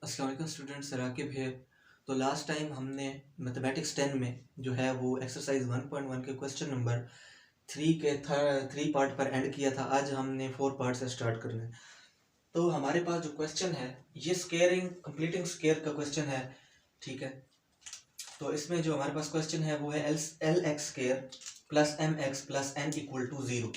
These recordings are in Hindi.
अस्सलाम वालेकुम स्टूडेंट्स, राकिब है। तो लास्ट टाइम हमने मैथमेटिक्स 10 में जो है वो एक्सरसाइज 1.1 के क्वेश्चन नंबर 3 के 3 पार्ट पर एंड किया था। आज हमने 4 पार्ट से स्टार्ट करना है। तो हमारे पास जो क्वेश्चन है ये कंप्लीटिंग स्क्वायर का क्वेश्चन है, ठीक है। तो इसमें जो हमारे पास क्वेश्चन है वो है l x square plus M x plus n equal to 0।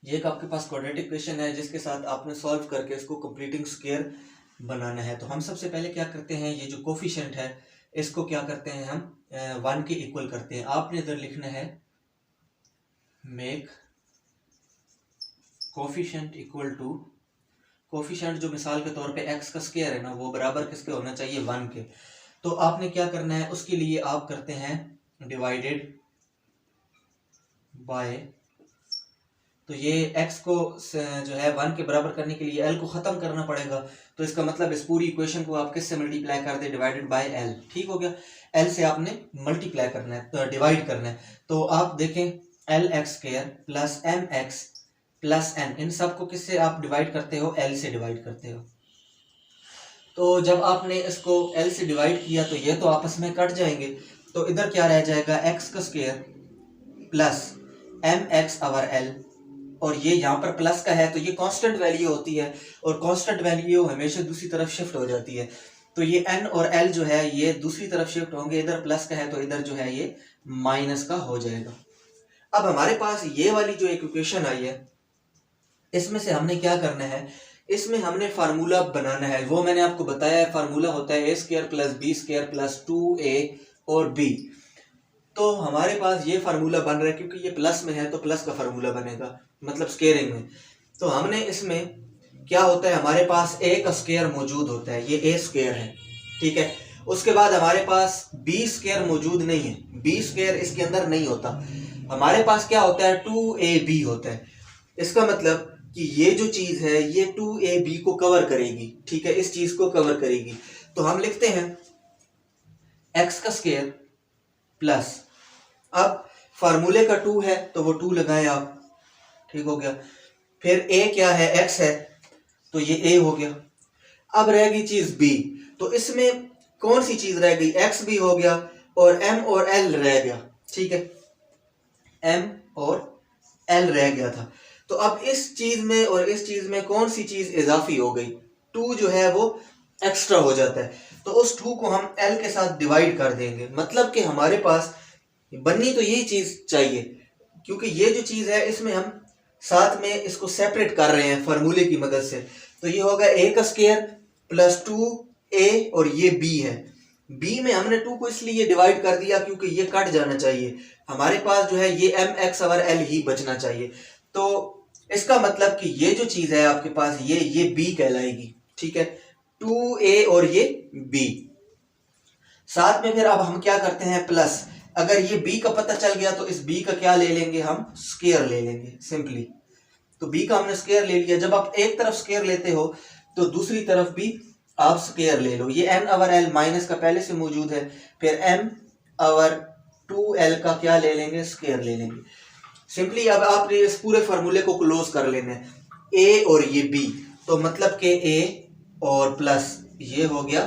ये एक आपके पास क्वाड्रेटिक क्वेश्चन है जिसके साथ आपने सॉल्व करके इसको कंप्लीटिंग स्क्वायर बनाना है। तो हम सबसे पहले क्या करते हैं, ये जो कोफिशिएंट है इसको क्या करते हैं, हम 1 के इक्वल करते हैं। आपने इधर लिखना है make coefficient equal to, coefficient जो मिसाल के तौर पे x का स्क्वायर है ना वो बराबर किसके होना चाहिए, 1 के। तो आपने क्या करना है, उसके लिए आप करते हैं डिवाइडेड बाय, तो ये x को जो है 1 के बराबर करने के लिए l को ख़त्म करना पड़ेगा। तो इसका मतलब इस पूरी इक्वेशन को आप किससे मल्टीप्लाई कर दे, डिवाइडेड बाय l। ठीक हो गया, l से आपने मल्टीप्लाई करना है, तो डिवाइड करना है। तो आप देखें L x square plus M x plus N, इन सब को किससे आप डिवाइड करते हो, l से डिवाइड करते हो। तो जब आपने इसको l से डिवाइड किया तो ये तो आपस में कट जाएंगे। तो इधर क्या रह जाएगा, x का square plus M x over l, और ये यहाँ पर प्लस का है तो ये कांस्टेंट वैल्यू होती है, और कांस्टेंट वैल्यू हमेशा दूसरी तरफ शिफ्ट हो जाती है। तो ये n और l जो है ये दूसरी तरफ शिफ्ट होंगे, इधर प्लस का है तो इधर जो है ये माइनस का हो जाएगा। अब हमारे पास ये वाली जो एक इक्वेशन आई है इसमें से हमने क्या करना है, इसमें हमने फार्मूला बनाना है। वो मैंने आपको बताया है, फार्मूला होता है a square plus b square plus 2a और b। तो हमारे पास ये फार्मूला बन रहा है क्योंकि ये प्लस में है तो प्लस का फार्मूला बनेगा, मतलब स्क्वायरिंग में। तो हमने इसमें क्या होता है, हमारे पास a का स्क्वायर मौजूद होता है, ये a स्क्वायर है, ठीक है। उसके बाद हमारे पास b स्क्वायर मौजूद नहीं है, b स्क्वायर इसके अंदर नहीं होता। हमारे पास क्या होता है, 2ab होता है। इसका मतलब कि ये जो चीज है ये 2ab को कवर करेगी, ठीक है, इस चीज को कवर करेगी। तो हम लिखते हैं x का स्क्वायर प्लस, अब फार्मूले का 2 है तो वो 2 लगाएं आप, ठीक हो गया। फिर a क्या है, x है, तो ये a हो गया। अब रह गई चीज b, तो इसमें कौन सी चीज रह गई, x भी हो गया और m और l रह गया, ठीक है, m और l रह गया था। तो अब इस चीज में और इस चीज में कौन सी चीज इजाफी हो गई, 2 जो है वो एक्स्ट्रा हो जाता है। तो उस 2 को हम l के साथ डिवाइड कर देंगे, मतलब कि हमारे पास बननी तो यही चीज चाहिए, क्योंकि ये जो चीज है इसमें हम साथ में इसको सेपरेट कर रहे हैं फार्मूले की मदद से। तो ये होगा a का स्क्वायर प्लस 2a और ये b है। b में हमने 2 को इसलिए डिवाइड कर दिया क्योंकि ये कट जाना चाहिए, हमारे पास जो है ये एम एक्स और l ही बचना चाहिए। तो इसका मतलब कि ये जो चीज है आपके पास ये b कहलाएगी, ठीक है, 2a और ये b। साथ में फिर अब हम क्या करते हैं, प्लस, अगर ये b का पता चल गया तो इस b का क्या ले लेंगे, हम स्क्वायर ले लेंगे सिंपली। तो b का हमने स्क्वायर ले लिया। जब आप एक तरफ स्क्वायर लेते हो तो दूसरी तरफ भी आप स्क्वायर ले लो। ये n ओवर l माइनस का पहले से मौजूद है, फिर m ओवर 2l का क्या ले लेंगे, स्क्वायर ले लेंगे सिंपली। अब आपने इस पूरे फार्मूले को क्लोज कर लेना है, a और ये b, तो मतलब कि a और प्लस ये हो गया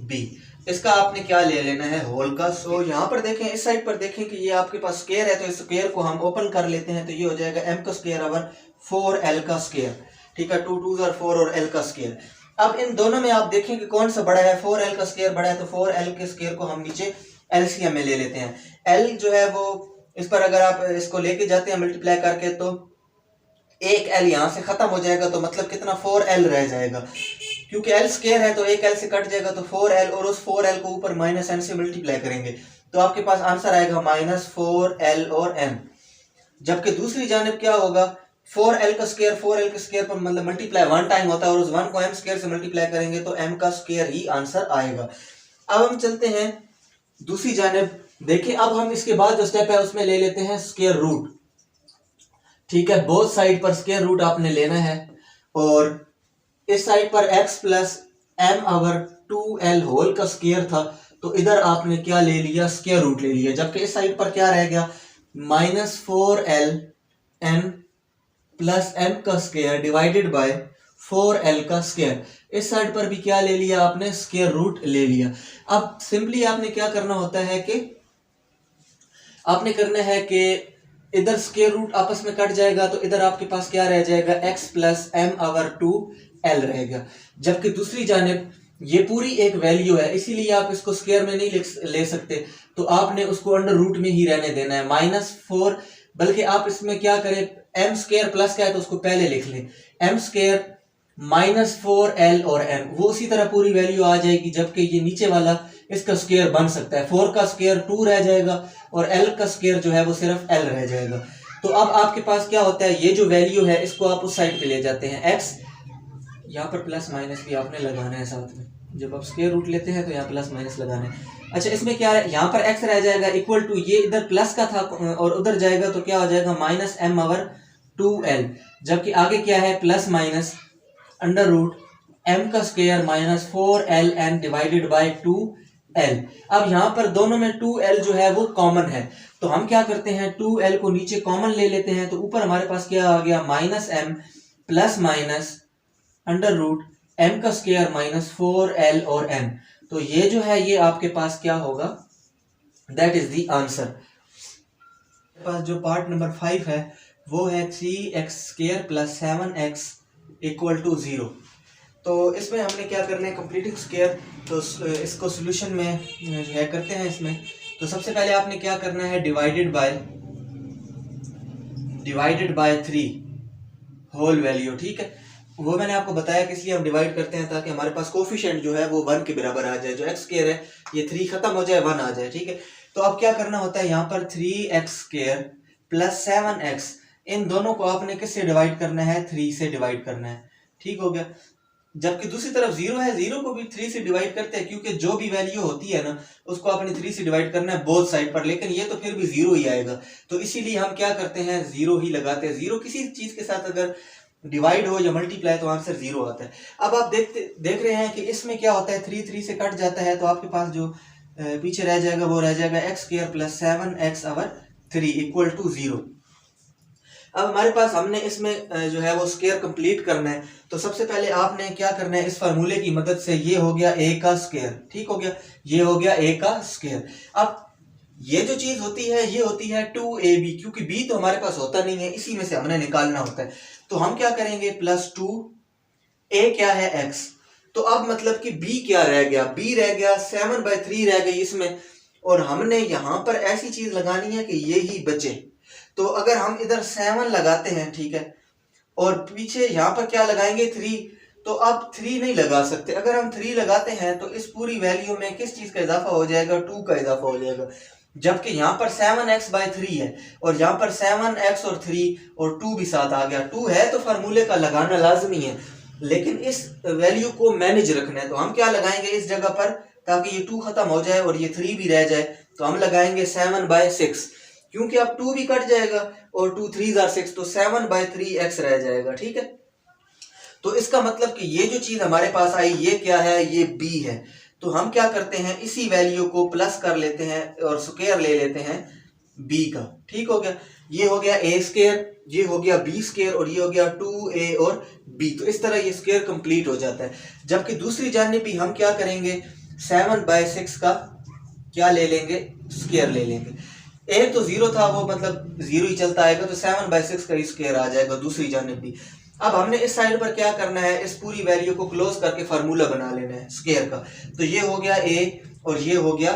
b। इसका आपने क्या ले लेना है, होल का। सो यहाँ पर देखें, इस साइड पर देखें कि ये आपके पास स्क्वायर है, तो इस स्क्वायर को हम ओपन कर लेते हैं, तो ये हो जाएगा m का स्क्वायर ओवर 4l का स्क्वायर, ठीक है, 2 2 और 4 और l का स्क्वायर। अब इन दोनों में आप देखें कि कौन सा बड़ा है, 4l का स्क्वायर बड़ा है, तो 4l के स्क्वायर को हम नीचे एलसीएम में ले लेते हैं। l जो है वो इस पर अगर आप इसको लेके जाते हैं मल्टीप्लाई करके तो एक l यहाँ से खत्म हो जाएगा, तो मतलब कितना, 4l रह जाएगा। क्योंकि l स्क्वायर है तो एक l से कट जाएगा, तो 4l और उस 4l को ऊपर माइनस n से मल्टीप्लाई करेंगे तो आपके पास आंसर आएगा माइनस 4l और n। जबकि दूसरी जानिब क्या होगा, 4l का स्क्वायर 4l के स्क्वायर पर मतलब मल्टीप्लाई 1 टाइम होता है, और उस 1 को m स्क्वायर से मल्टीप्लाई करेंगे तो m का स्क्वायर ही आंसर आएगा। अब हम चलते हैं दूसरी जानिब। देखिए अब हम इसके बाद जो स्टेप है उसमें ले लेते हैं स्क्वायर रूट, ठीक है, बोथ साइड पर स्क्वायर रूट आपने लेना है। और इस साइड पर x plus m over 2l whole का स्क्वायर था, तो इधर आपने क्या ले लिया, स्क्वायर रूट ले लिया। जबकि इस साइड पर क्या रह गया, minus 4l n plus m का स्क्वायर डिवाइडेड बाय 4l का स्क्वायर। इस साइड पर भी क्या ले लिया आपने, स्क्वायर रूट ले लिया। अब सिंपली आपने क्या करना होता है कि आपने करना है कि इधर स्क्वायर रूट आपस में कट जाएगा तो इधर आपके पास क्या रह जाएगा, x plus m over 2l रहेगा। जबकि दूसरी जानिब ये पूरी एक वैल्यू है, इसीलिए आप इसको स्क्वायर में नहीं ले सकते, तो आपने उसको अंडर रूट में ही रहने देना है -4। बल्कि आप इसमें क्या करें, m स्क्वायर प्लस का है तो उसको पहले लिख लें, m स्क्वायर -4l और m, वो उसी तरह पूरी वैल्यू आ जाएगी। जबकि ये नीचे वाला इसका स्क्वायर बन सकता है, 4 का स्क्वायर 2 रह जाएगा और l का स्क्वायर जो है वो सिर्फ l रह जाएगा। तो अब आपके पास क्या होता है, ये जो वैल्यू है इसको आप उस साइड पे ले जाते हैं, x यहाँ पर प्लस माइनस भी आपने लगाना है साथ में, जब आप स्क्वायर रूट लेते हैं तो यहाँ प्लस माइनस लगाना है। अच्छा, इसमें क्या है, यहाँ पर x रह जाएगा इक्वल टू, ये इधर प्लस का था और उधर जाएगा तो क्या हो जाएगा -m ओवर 2l। जबकि आगे क्या है, plus minus under root m का square -4ln divided by 2l। अब यहाँ पर दोनों में 2l जो है वो कॉमन है, तो हम क्या करते हैं, 2l को नीचे कॉमन ले लेते हैं, तो ऊपर हमारे पास क्या आ गया, -m plus minus under root m का स्क्वायर -4l और m। तो ये जो है ये आपके पास क्या होगा, दैट इज द आंसर। पास जो पार्ट नंबर 5 है वो है 3x square plus 7x equal to 0। तो इसमें हमने क्या करना है, कंप्लीटिंग स्क्वायर, तो इसको सॉल्यूशन में जो है करते हैं इसमें। तो सबसे पहले आपने क्या करना है, डिवाइडेड बाय 3 होल वैल्यू, ठीक है। वो मैंने आपको बताया कि इसलिए हम डिवाइड करते हैं ताकि हमारे पास कोफिशिएंट जो है वो 1 के बराबर आ जाए, जो x स्क्वायर है ये 3 खत्म हो जाए, 1 आ जाए, ठीक है। तो अब क्या करना होता है, यहाँ पर 3x स्क्वायर प्लस 7x, इन दोनों को आपने किससे डिवाइड करना है, 3 से डिवाइड करना है, ठीक हो गया। जबकि दूसरी तरफ 0 है, 0 को भी 3 से डिवाइड करते हैं, क्योंकि जो भी वैल्यू होती है ना उसको आपने 3 से डिवाइड करना है बोथ साइड पर, लेकिन ये तो फिर भी 0 ही आएगा, तो इसीलिए हम क्या करते हैं, 0 ही लगाते हैं। 0 किसी चीज के साथ अगर डिवाइड हो या मल्टीप्लाई तो आंसर 0 आता है। अब आप देख रहे हैं कि इसमें क्या होता है, 3 से कट जाता है, तो आपके पास जो पीछे रह जाएगा वो रह जाएगा x square plus 7x over 3 equal to 0। अब हमारे पास हमने इसमें जो है वो स्क्वायर कंप्लीट करना है, तो सबसे पहले आपने क्या करना है, इस फार्मूले की मदद से, ये हो गया a का स्क्वायर, ठीक हो गया, ये हो गया a का स्क्वायर। अब ये जो चीज होती है ये होती है 2ab, क्योंकि b तो हमारे पास होता नहीं है, इसी में से हमने निकालना होता है। तो हम क्या करेंगे, प्लस 2, a क्या है x, तो अब मतलब कि b क्या रह गया, b रह गया 7/3 रह गई इसमें, और हमने यहां पर ऐसी चीज लगानी है कि ये ही बचे। तो अगर हम इधर 7 लगाते हैं, ठीक है, और पीछे यहाँ पर क्या लगाएंगे, 3, तो अब 3 नहीं लगा सकते। अगर हम 3 लगाते हैं तो इस पूरी वैल्यू में किस चीज का इजाफा हो जाएगा, 2 का इजाफा हो जाएगा। जबकि यहाँ पर 7x/3 है और यहाँ पर 7x और 3 और 2 भी साथ आ गया। 2 है तो फार्मूले का लगाना लाजमी है, लेकिन इस वैल्यू को मैनेज रखना है, तो हम क्या लगाएंगे इस जगह पर, ताकि ये 2 खत्म हो जाए और ये 3 भी रह जाए, तो हम लगाएंगे 7/6, क्योंकि अब 2 भी कट जाएगा और 2 3 are 6, तो 7/3x रह जाएगा, ठीक है। तो इसका मतलब कि ये जो चीज हमारे पास आई ये क्या है, ये b है। तो हम क्या करते हैं, इसी वैल्यू को प्लस कर लेते हैं और स्क्वायर ले लेते हैं b का, ठीक हो गया। ये हो गया a स्क्वायर, ये हो गया b स्क्वायर और ये हो गया 2a और b। तो इस तरह ये स्क्वायर कंप्लीट हो जाता है। जबकि दूसरी जानिब भी हम क्या करेंगे, 7/6 का क्या ले लेंगे, स्क्वायर ले लेंगे। एक तो 0 था, वो मतलब 0 ही चलता आएगा, तो 7/6 का स्क्वायर आ जाएगा दूसरी जानिब भी। अब हमने इस साइड पर क्या करना है, इस पूरी वैल्यू को क्लोज करके फार्मूला बना लेना है स्क्वायर का। तो ये हो गया a और ये हो गया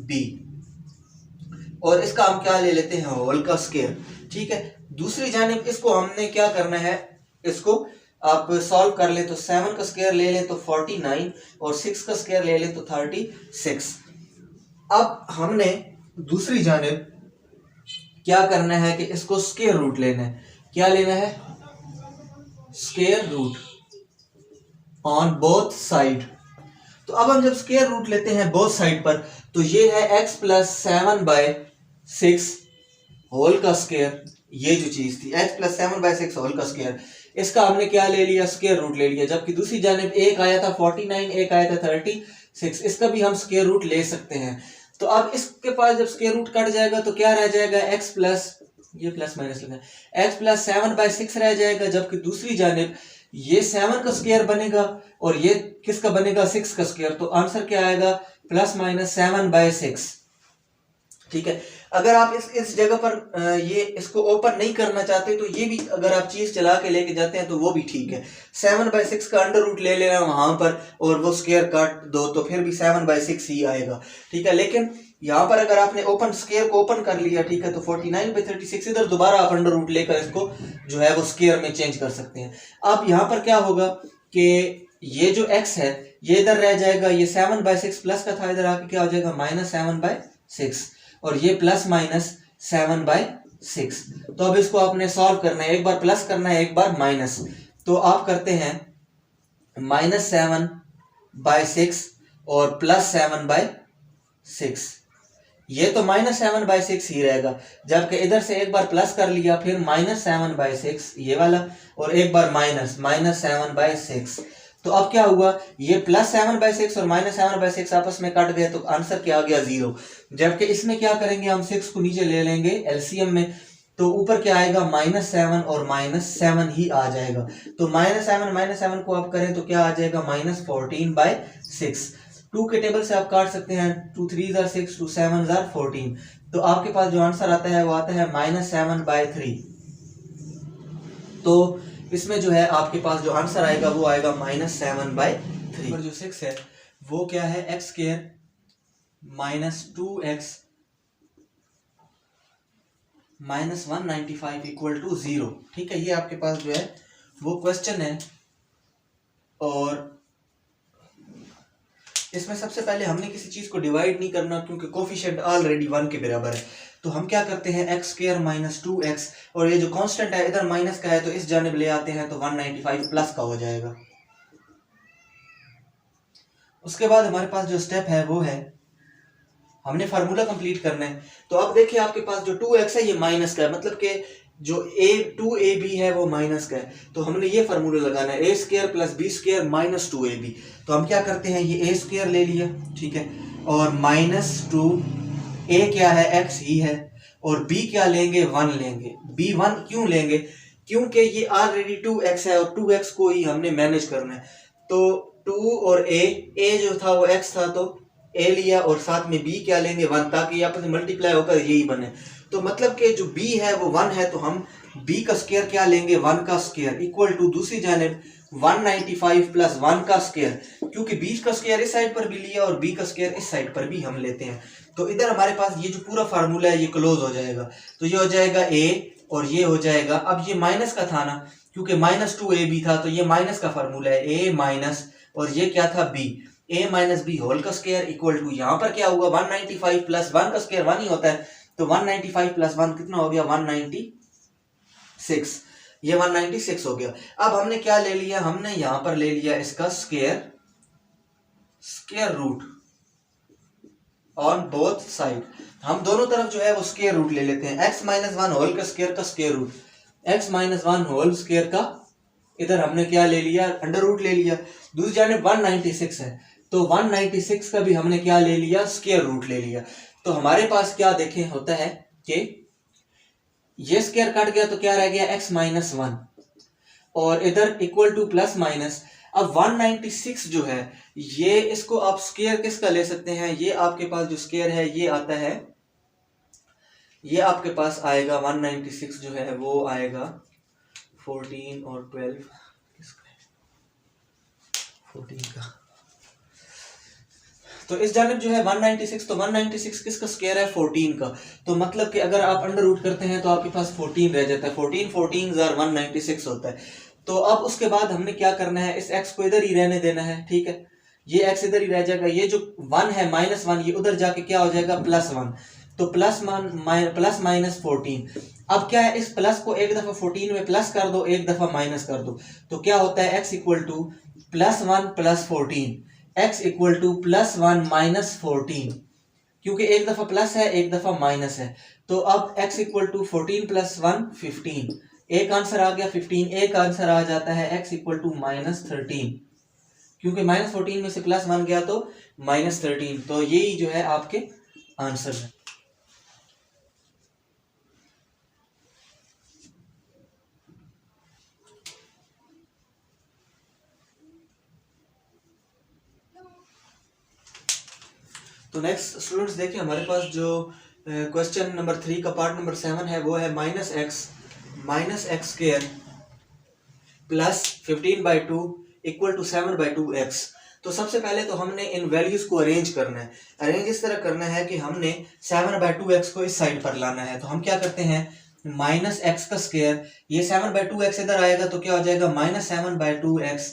b, और इसका हम क्या ले लेते हैं, होल का स्क्वायर, ठीक है। दूसरी जानिब इसको हमने क्या करना है, इसको आप सॉल्व कर ले, तो 7 का स्क्वायर ले लें तो 49 और 6 का स्क्वायर ले लें तो 36। अब हमने दूसरी जानिब क्या करना है कि इसको स्क्वायर रूट लेना है। क्या लेना है, square root on both side. तो अब हम जब स्क्वायर रूट लेते हैं बोथ साइड पर, तो ये है x प्लस 7/6 होल का स्क्वायर, ये जो चीज थी x प्लस 7/6 होल का स्क्वायर, इसका हमने क्या ले लिया, स्क्वायर रूट ले लिया। जबकि दूसरी जानिब एक आया था 49, एक आया था 36, इसका भी हम स्क्वायर रूट ले सकते हैं। तो अब इसके पास जब स्क्वायर रूट कट जाएगा तो क्या रह जाएगा, x प्लस, ये प्लस माइनस लगा, x प्लस 7/6 रह जाएगा। जबकि दूसरी जानिब ये 7 का स्क्वायर बनेगा और ये किसका बनेगा 6 का स्क्वायर। तो आंसर क्या आएगा प्लस माइनस 7/6। ठीक है, अगर आप इस जगह पर ये इसको ओपन नहीं करना चाहते तो ये भी अगर आप चीज चला के लेके जाते हैं तो वो भी ठीक है। 7/6 का अंडर रूट ले लेना वहां पर और वो स्क्वायर काट दो तो फिर भी 7/6 ही आएगा। ठीक है, लेकिन यहाँ पर अगर आपने ओपन स्क्वायर को ओपन कर लिया, ठीक है, तो 49/36 इधर दोबारा आप अंडर रूट लेकर इसको जो है वो स्क्वायर में चेंज कर सकते हैं। अब यहाँ पर क्या होगा कि ये जो x है ये इधर रह जाएगा, ये 7/6 प्लस का था, इधर आके क्या हो जाएगा -7/6 और ये प्लस माइनस 7/6। तो अब इसको आपने सॉल्व करना है, एक बार प्लस करना है एक बार माइनस। तो आप करते हैं -7/6 और +7/6। ये तो -7/6 ही रहेगा, जबकि इधर से एक बार प्लस कर लिया फिर -7/6 ये वाला और एक बार -7/6। तो अब क्या हुआ, ये +7/6 और -7/6 आपस में कट गए तो आंसर क्या आ गया 0। जबकि इसमें क्या करेंगे हम 6 को नीचे ले लेंगे एलसीएम में, तो ऊपर क्या आएगा -7 और -7 ही आ जाएगा। तो -7 को आप करें तो क्या आ जाएगा -14/6। 2 के टेबल से आप काट सकते हैं, 2 3 जार 6, 2 7 जार 14। तो आपके पास जो आंसर आता है वो आता है -7/3। तो इसमें जो है आपके पास जो आंसर आएगा वो आएगा -7/3। पर जो 6 है वो क्या है x² -2x -195 = 0। ठीक है, ये आपके पास जो है वो क्वेश्चन है। और इसमें सबसे पहले हमने किसी चीज को डिवाइड नहीं करना क्योंकि कोफिशिएंट ऑलरेडी 1 के बराबर है। तो हम क्या करते हैं x² -2x और ये जो कांस्टेंट है इधर माइनस का है तो इस जानिब ले आते हैं तो 195 प्लस का हो जाएगा। उसके बाद हमारे पास जो स्टेप है वो है हमने फार्मूला कंप्लीट करना है। तो अब देखिए आपके पास जो 2x है ये माइनस का है, मतलब कि जो 2ab है वो माइनस का है। तो हमने ये फार्मूला लगाना है a² + b² - 2ab। तो हम क्या करते हैं ये a² ले लिया, ठीक है, और -2 a क्या है x ही है और b क्या लेंगे 1 लेंगे। b 1 क्यों लेंगे, क्योंकि ये ऑलरेडी 2x है और 2x को ही हमने मैनेज करना है। तो 2 और a जो था वो x था तो a लिया और साथ में b क्या लेंगे 1, ताकि आपस में मल्टीप्लाई होकर यही बने। तो मतलब कि जो b है वो 1 है तो हम b का स्क्वायर क्या लेंगे 1 का स्क्वायर इक्वल टू दूसरी जानिब 195 + 1 का स्क्वायर, क्योंकि b का स्क्वायर इस साइड पर भी लिया और b का स्क्वायर इस साइड पर भी हम लेते हैं। तो इधर हमारे पास ये जो पूरा फार्मूला है ये क्लोज हो जाएगा। तो ये हो जाएगा a और ये हो जाएगा, अब ये माइनस का था ना क्योंकि -2ab था तो ये माइनस का फार्मूला है a माइनस और ये क्या था b, a - b होल का स्क्वायर इक्वल टू यहाँ पर क्या हुआ 195 + 1 का स्क्वायर 1 ही होता है। तो 195 + 1 कितना हो गया 196, ये 196 हो गया। अब हमने क्या ले लिया, हमने यहां पर ले लिया इसका square root on both side. हम दोनों तरफ जो है वो स्क्वायर रूट ले लेते हैं। x - 1 होल का square root, x - 1 whole square का इधर हमने क्या ले लिया अंडर रूट ले लिया। दूसरी जानिब 196 है तो 196 का भी हमने क्या ले लिया स्क्वायर रूट ले लिया। तो हमारे पास क्या देखें होता है कि ये स्क्वायर कट गया तो क्या रह गया x - 1 और इधर इक्वल टू प्लस माइनस। अब 196 जो है ये इसको आप स्क्वायर किसका ले सकते हैं, ये आपके पास जो स्क्वायर है ये आता है, ये आपके पास आएगा 196 जो है वो आएगा 14 और 12 14 का। तो इस जानिब जो है 196, तो 196 किसका स्क्वायर है 14 का। तो मतलब कि अगर आप अंडर रूट करते हैं तो आपके पास 14 रह जाता है, 14 14 * 196 होता है। तो अब उसके बाद हमने क्या करना है, इस x को इधर ही रहने देना है, ठीक है, ये x इधर ही रह जाएगा। ये जो 1 है -1 ये उधर जाके क्या हो जाएगा +1, तो +1 ± 14। अब क्या है इस प्लस को एक दफा 14 में प्लस कर दो एक दफा माइनस कर दो तो क्या होता है x = +1 + 14, x = +1 - 14, क्योंकि एक दफा प्लस है एक दफा माइनस है। तो अब x = 14 + 1 15, एक आंसर आ गया 15, एक आंसर आ जाता है x = -13, क्योंकि -14 में से +1 गया तो -13। तो यही जो है आपके आंसर है। तो नेक्स्ट स्टूडेंट्स देखिए हमारे पास जो क्वेश्चन नंबर 3 का पार्ट नंबर 7 है वो है -x square plus 15/2 equal to 7/2x। तो सबसे पहले तो हमने इन वैल्यूज को अरेंज करना है। अरेंज इस तरह करना है कि हमने 7/2x को इस साइड पर लाना है। तो हम क्या करते हैं, -x का स्क्वायर, ये 7/2x इधर आएगा तो क्या हो जाएगा -7/2x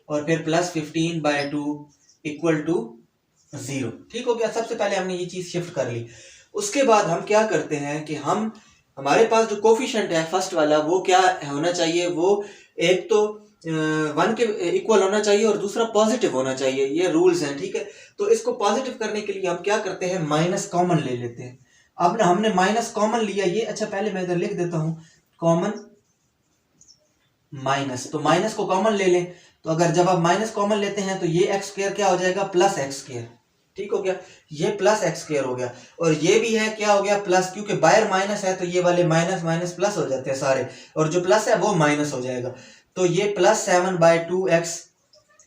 और फिर प्लस 15/2 इक्वल टू 0। ठीक हो गया। सबसे पहले हमने ये चीज शिफ्ट कर ली। उसके बाद हम क्या करते हैं कि हम हमारे पास जो कोफिशिएंट है फर्स्ट वाला वो क्या होना चाहिए, वो एक तो 1 के इक्वल होना चाहिए और दूसरा पॉजिटिव होना चाहिए। ये रूल्स हैं, ठीक है। तो इसको पॉजिटिव करने के लिए हम क्या करते हैं, माइनस कॉमन ले लेते हैं। अब ना हमने माइनस कॉमन लिया ये, अच्छा पहले मैं इधर लिख देता हूं कॉमन माइनस, तो माइनस को कॉमन ले लें। तो अगर जब आप माइनस कॉमन लेते हैं तो ये एक्स स्क्वायर क्या हो जाएगा, प्लस एक्स स्क्वायर। ठीक हो गया, ये प्लस एक्स स्क्वायर हो गया और ये भी है क्या हो गया प्लस, क्योंकि बाहर माइनस है तो ये वाले माइनस माइनस प्लस हो जाते हैं सारे, और जो प्लस है वो माइनस हो जाएगा। तो ये प्लस 7/2x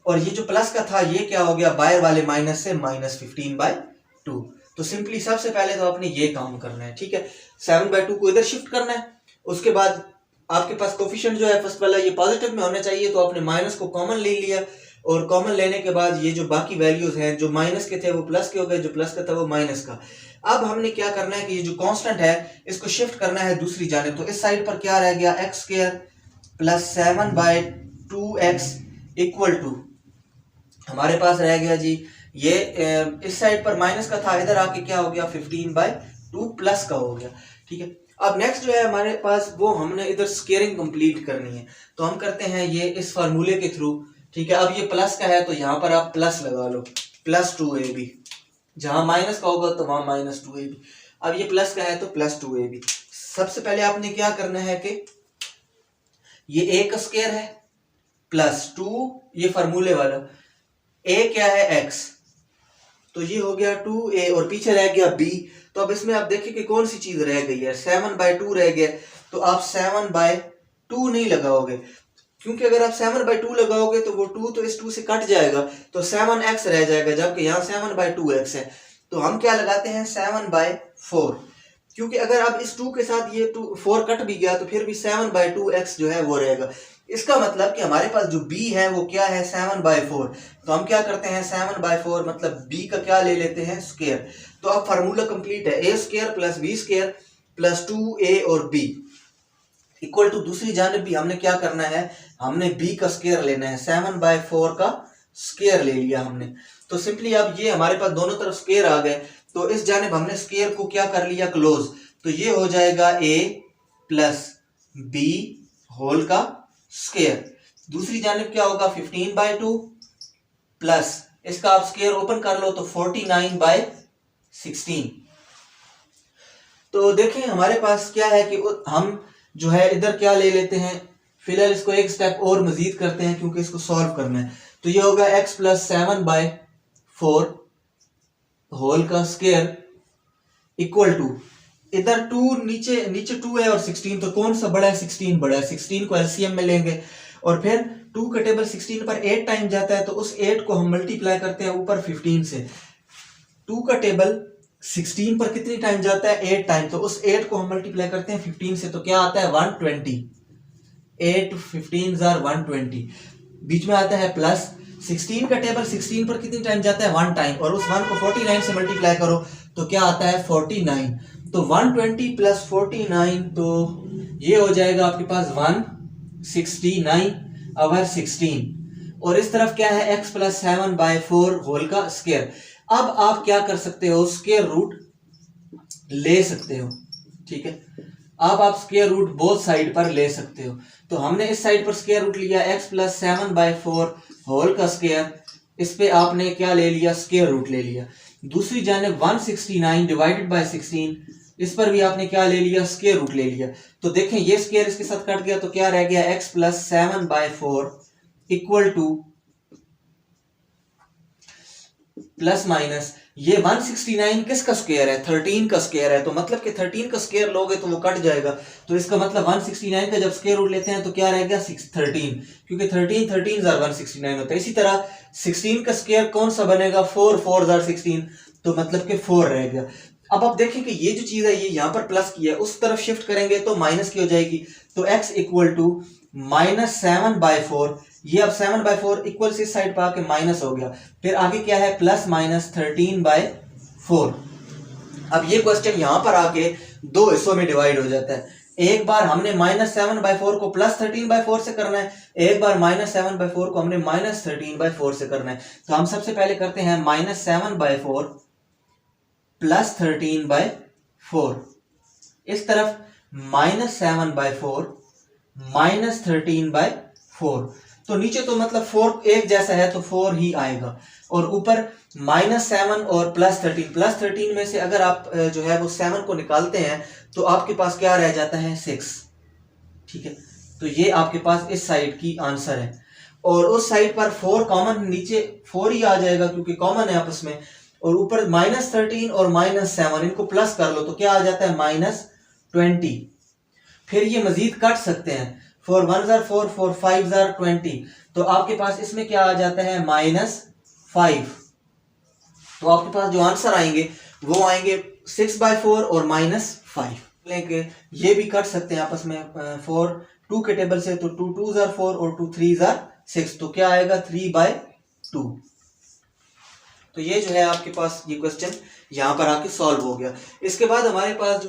और ये जो प्लस का था ये क्या हो गया, बाहर वाले माइनस से -15/2। तो सिंपली सबसे पहले तो आपने ये काम करना है, ठीक है। 7/2 को इधर शिफ्ट करना है। उसके बाद आपके पास कोफिशिएंट जो है फर्स्ट वाला ये पॉजिटिव में होना चाहिए, तो आपने माइनस को कॉमन ले लिया और कॉमन लेने के बाद ये जो बाकी वैल्यूज हैं, जो माइनस के थे वो प्लस के हो गए, जो प्लस का था वो माइनस का। अब हमने क्या करना है कि ये जो कांस्टेंट है इसको शिफ्ट करना है दूसरी जानिब। तो इस साइड पर क्या रह गया, x square plus 7/2x equal to हमारे पास रह गया जी ये इस साइड पर माइनस का था, इधर आके क्या हो गया 15/2 प्लस का हो गया। ठीक है। अब नेक्स्ट जो है हमारे पास वो हमने इधर स्क्वेयरिंग कंप्लीट करनी है। तो हम करते हैं ये इस फार्मूले के थ्रू। ठीक है। अब ये प्लस का है तो यहाँ पर आप प्लस लगा लो, +2ab। जहां माइनस का होगा तो वहां -2ab। अब ये प्लस का है तो +2ab। सबसे पहले आपने क्या करना है कि ये a का स्क्वायर है प्लस 2, ये फार्मूले वाला, a क्या है x, तो ये हो गया 2a और पीछे रह गया b। तो अब इसमें आप देखिए कि कौन सी चीज रह गई है, 7/2 रह गया। तो आप 7/2 नहीं लगाओगे, क्योंकि अगर आप 7/2 लगाओगे तो वो 2 तो इस 2 से कट जाएगा तो 7x रह जाएगा, जबकि यहाँ 7/2x है। तो हम क्या लगाते हैं 7/4, क्योंकि अगर आप इस 2 के साथ ये 4 कट भी गया तो फिर भी 7/2x जो है वो रहेगा। इसका मतलब कि हमारे पास जो b है वो क्या है 7/4। तो हम क्या करते हैं 7/4 मतलब b का क्या ले लेते हैं स्क्वायर। तो अब फार्मूला कंप्लीट है, a square plus b square plus 2a और b इक्वल टू दूसरी जानिब भी हमने क्या करना है, हमने b का स्क्वायर लेना है। 7/4 का स्क्वायर ले लिया हमने। तो सिंपली अब ये हमारे पास दोनों तरफ स्क्वायर आ गए, तो इस जानिब हमने स्क्वायर को क्या कर लिया क्लोज। तो ये हो जाएगा a प्लस b होल का स्क्वायर। दूसरी जानिब क्या होगा 15/2 प्लस इसका आप स्क्वायर ओपन कर लो तो 49/16। तो देखें हमारे पास क्या है कि हम जो है इधर क्या ले लेते हैं, फिलहाल इसको एक स्टेप और मजीद करते हैं क्योंकि इसको सॉल्व करना है। तो ये होगा x प्लस 7/4 होल का स्क्वायर इक्वल टू, इधर 2 नीचे 2 है और 16, तो कौन सा बड़ा है, 16 बड़ा है। 16 को एलसीएम में लेंगे और फिर 2 का टेबल 16 पर 8 टाइम जाता है, तो उस 8 को हम मल्टीप्लाई करते हैं ऊपर 15 से। 2 का टेबल 16 पर कितनी टाइम जाता है, 8 टाइम, तो उस 8 को हम मल्टीप्लाई करते हैं 15 से, तो क्या आता है 120। 8 15 120, बीच में आता है प्लस। 16 का टेबल 16 पर कितनी टाइम जाता है 1 टाइम, और उस 1 को 49 से मल्टीप्लाई करो तो क्या आता है 49। तो 120 प्लस 49 तो ये हो जाएगा आपके पास 169/16। और इस तरफ क्या है x प्लस 7/4 होल का स्क्वायर। अब आप क्या कर सकते हो, स्क्वायर रूट ले सकते हो। ठीक है। अब आप स्क्वायर रूट बोथ साइड पर ले सकते हो। तो हमने इस साइड पर स्क्वायर रूट लिया x प्लस 7/4 होल का स्क्वायर, इस पे आपने क्या ले लिया स्क्वायर रूट ले लिया। दूसरी जानिब 169 डिवाइडेड बाय 16, इस पर भी आपने क्या ले लिया स्क्वायर रूट ले लिया। तो देखें ये स्क्वायर इसके साथ कट गया तो क्या रह गया x plus 7/4 equal two plus minus ये 169 किसका स्क्वायर है, 13 का स्क्वायर है। तो मतलब कि 13 का स्क्वायर लोगे तो वो कट जाएगा, तो इसका मतलब 169 का जब स्क्वायर रूट लेते हैं तो क्या रह गया 13, क्योंकि 13 13 169 होता है। इसी तरह 16 का स्क्वायर कौन सा बनेगा 4 4 16, तो मतलब कि 4 रह गया। अब आप देखें कि ये जो चीज़ है ये यहाँ पर प्लस की है, उस तरफ शिफ्ट करेंगे तो माइनस की हो जाएगी। तो x इक्वल टू -7/4, ये अब 7/4 इक्वल से इस साइड पर आके माइनस हो गया। फिर आगे क्या है, +-13/4। अब ये क्वेश्चन यहाँ पर आके दो हिस्सों में डिवाइड हो जाता है। एक बार हमने -7/4 को +13/4 से करना है, एक बार -7/4 को हमने -13/4 से करना है। तो हम सबसे पहले करते हैं -7/4 +13/4, इस तरफ -7/4 -13/4। तो नीचे तो मतलब 4 एक जैसा है तो 4 ही आएगा, और ऊपर -7 और +13 में से अगर आप जो है वो 7 को निकालते हैं तो आपके पास क्या रह जाता है, 6। ठीक है, तो ये आपके पास इस साइड की आंसर है। और उस साइड पर 4 कॉमन, नीचे 4 ही आ जाएगा क्योंकि कॉमन है आपस में, और ऊपर -13 और -7 इनको प्लस कर लो तो क्या आ जाता है, -20। फिर ये मजीद काट सकते हैं, 4 1 जार 4, 4 5 जार 20, तो आपके पास इसमें क्या आ जाता है, -5। तो आपके पास जो आंसर आएंगे वो आएंगे 6/4 और -5। लेके ये भी काट सकते हैं आपस में, 4 2 के टेबल से, तो 2 2 जार 4 और 2 3 जार 6, तो क्या आएगा, 3/2। तो ये जो है आपके पास ये क्वेश्चन यहाँ पर आके सॉल्व हो गया। इसके बाद हमारे पास